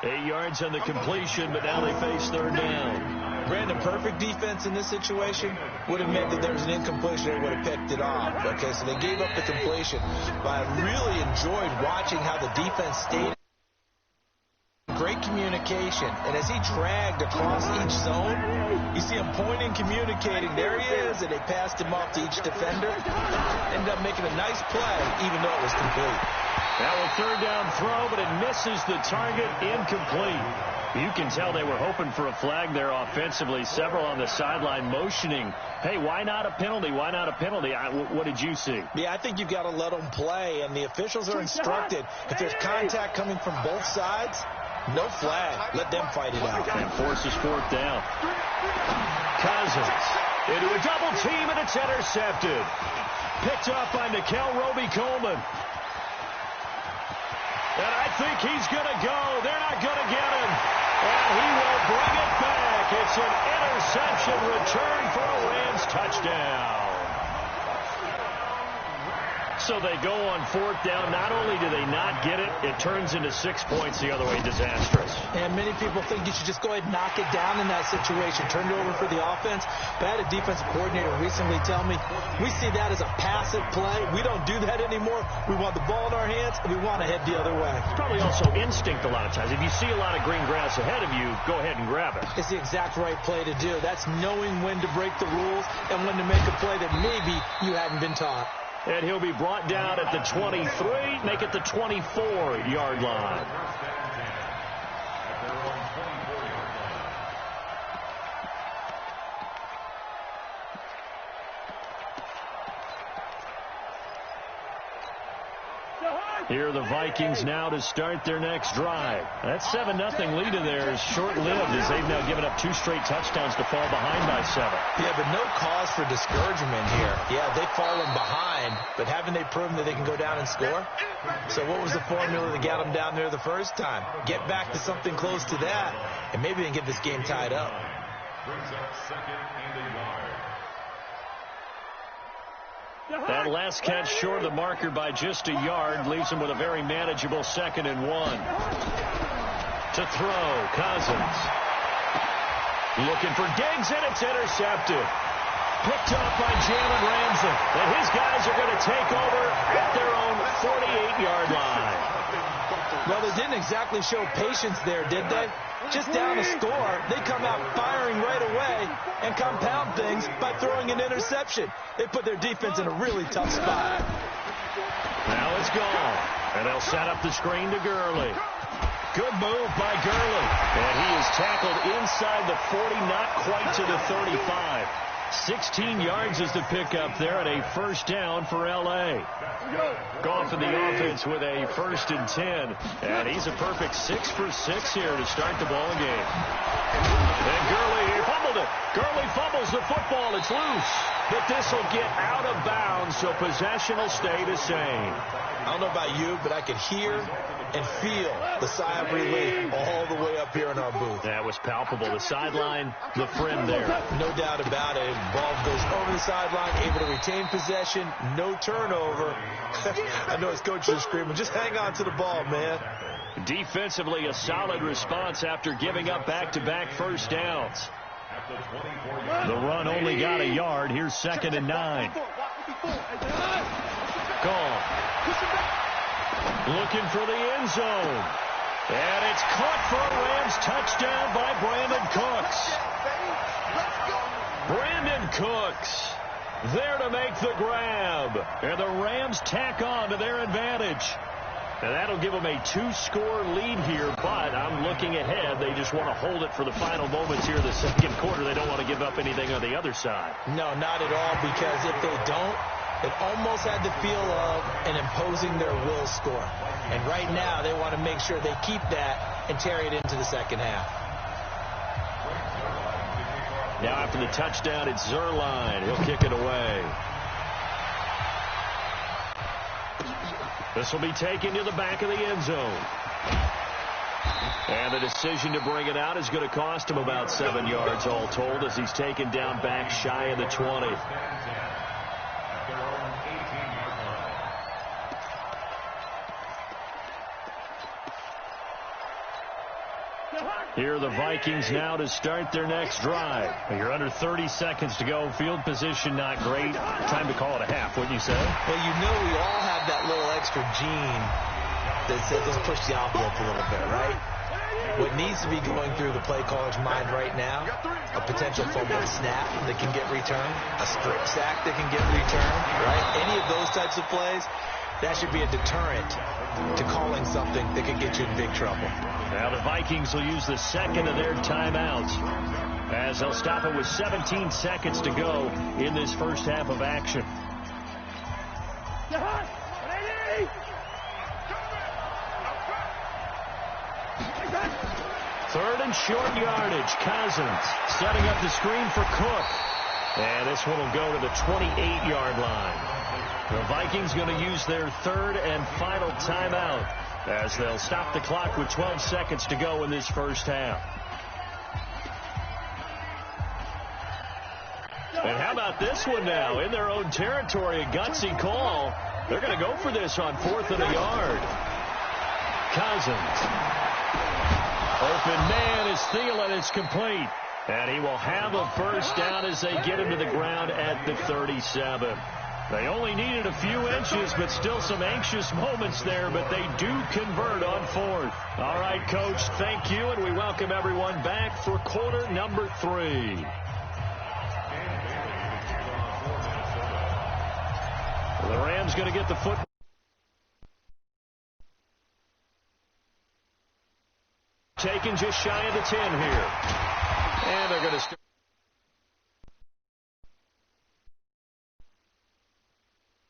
8 yards on the completion, but now they face third down. Brandon, perfect defense in this situation would have meant that there was an incompletion. They would have picked it off. Okay, so they gave up the completion. But I really enjoyed watching how the defense stayed. Great communication. And as he dragged across each zone, you see him pointing, communicating. There he is, and they passed him off to each defender. Ended up making a nice play, even though it was complete. Now a third down throw, but it misses the target, incomplete. You can tell they were hoping for a flag there offensively. Several on the sideline motioning, hey, why not a penalty? Why not a penalty? What did you see? Yeah, I think you've got to let them play, and the officials are instructed. If there's contact coming from both sides, no flag. Let them fight it out. And forces fourth down. Cousins into a double team, and it's intercepted. Picked off by Nikel Roby-Coleman. And I think he's going to go. They're not going to get him. And he will bring it back. It's an interception return for a Rams touchdown. So they go on fourth down. Not only do they not get it, it turns into 6 points the other way. Disastrous. And many people think you should just go ahead and knock it down in that situation. Turn it over for the offense. But I had a defensive coordinator recently tell me, we see that as a passive play. We don't do that anymore. We want the ball in our hands, and we want to head the other way. It's probably also instinct a lot of times. If you see a lot of green grass ahead of you, go ahead and grab it. It's the exact right play to do. That's knowing when to break the rules and when to make a play that maybe you hadn't been taught. And he'll be brought down at the 23, make it the 24-yard line. Here are the Vikings now to start their next drive. That 7-0 lead of theirs is short-lived as they've now given up 2 straight touchdowns to fall behind by 7. Yeah, but no cause for discouragement here. Yeah, they've fallen behind, but haven't they proven that they can go down and score? So what was the formula that got them down there the first time? Get back to something close to that, and maybe they can get this game tied up. Brings up second and a yard. That last catch short of the marker by just a yard leaves him with a very manageable 2nd and 1. To throw, Cousins. Looking for Diggs, and it's intercepted. Picked up by Jalen Ramsey. And his guys are going to take over at their own 48-yard line. Well, they didn't exactly show patience there, did they? Just down a score, they come out firing right away and compound things by throwing an interception. They put their defense in a really tough spot. Now it's gone, and they'll set up the screen to Gurley. Good move by Gurley. And he is tackled inside the 40, not quite to the 35. 16 yards is the pickup there at a first down for L.A. Goff in the offense with a 1st and 10. And he's a perfect 6 for 6 here to start the ball game. And Gurley, he fumbled it. Gurley fumbles the football. It's loose. But this will get out of bounds, so possession will stay the same. I don't know about you, but I could hear and feel the sigh of relief all the way up here in our booth. That was palpable. The sideline, the friend there. No doubt about it. Ball goes over the sideline, able to retain possession, no turnover. I know his coaches are screaming, just hang on to the ball, man. Defensively, a solid response after giving up back-to-back first downs. The run only got a yard. Here's 2nd and 9. Gone. Looking for the end zone. And it's caught for a Rams touchdown by Brandon Cooks. Brandon Cooks there to make the grab. And the Rams tack on to their advantage. And that'll give them a 2-score lead here, but I'm looking ahead. They just want to hold it for the final moments here in the second quarter. They don't want to give up anything on the other side. No, not at all, because if they don't, it almost had the feel of an imposing their will score. And right now, they want to make sure they keep that and carry it into the second half. Now after the touchdown, it's Zerline. He'll kick it away. This will be taken to the back of the end zone. And the decision to bring it out is going to cost him about 7 yards all told as he's taken down back shy of the 20. Here are the Vikings now to start their next drive. You're under 30 seconds to go. Field position not great. Time to call it a half, wouldn't you say? Well, you know we all have that little extra gene that says let's push the envelope a little bit, right? What needs to be going through the play caller's mind right now, a potential fumble snap that can get returned, a strip sack that can get returned, right? Any of those types of plays, that should be a deterrent to calling something that could get you in big trouble. Now the Vikings will use the second of their timeouts as they'll stop it with 17 seconds to go in this first half of action. Third and short yardage. Cousins setting up the screen for Cook. And this one will go to the 28-yard line. The Vikings going to use their third and final timeout as they'll stop the clock with 12 seconds to go in this first half. And how about this one now? In their own territory, a gutsy call. They're going to go for this on 4th and a yard. Cousins. Open man is Thielen. It's complete. And he will have a first down as they get him to the ground at the 37. They only needed a few inches, but still some anxious moments there, but they do convert on 4th. All right, Coach, thank you, and we welcome everyone back for quarter number 3. The Rams going to get the football. Taken just shy of the 10 here. And they're going to start.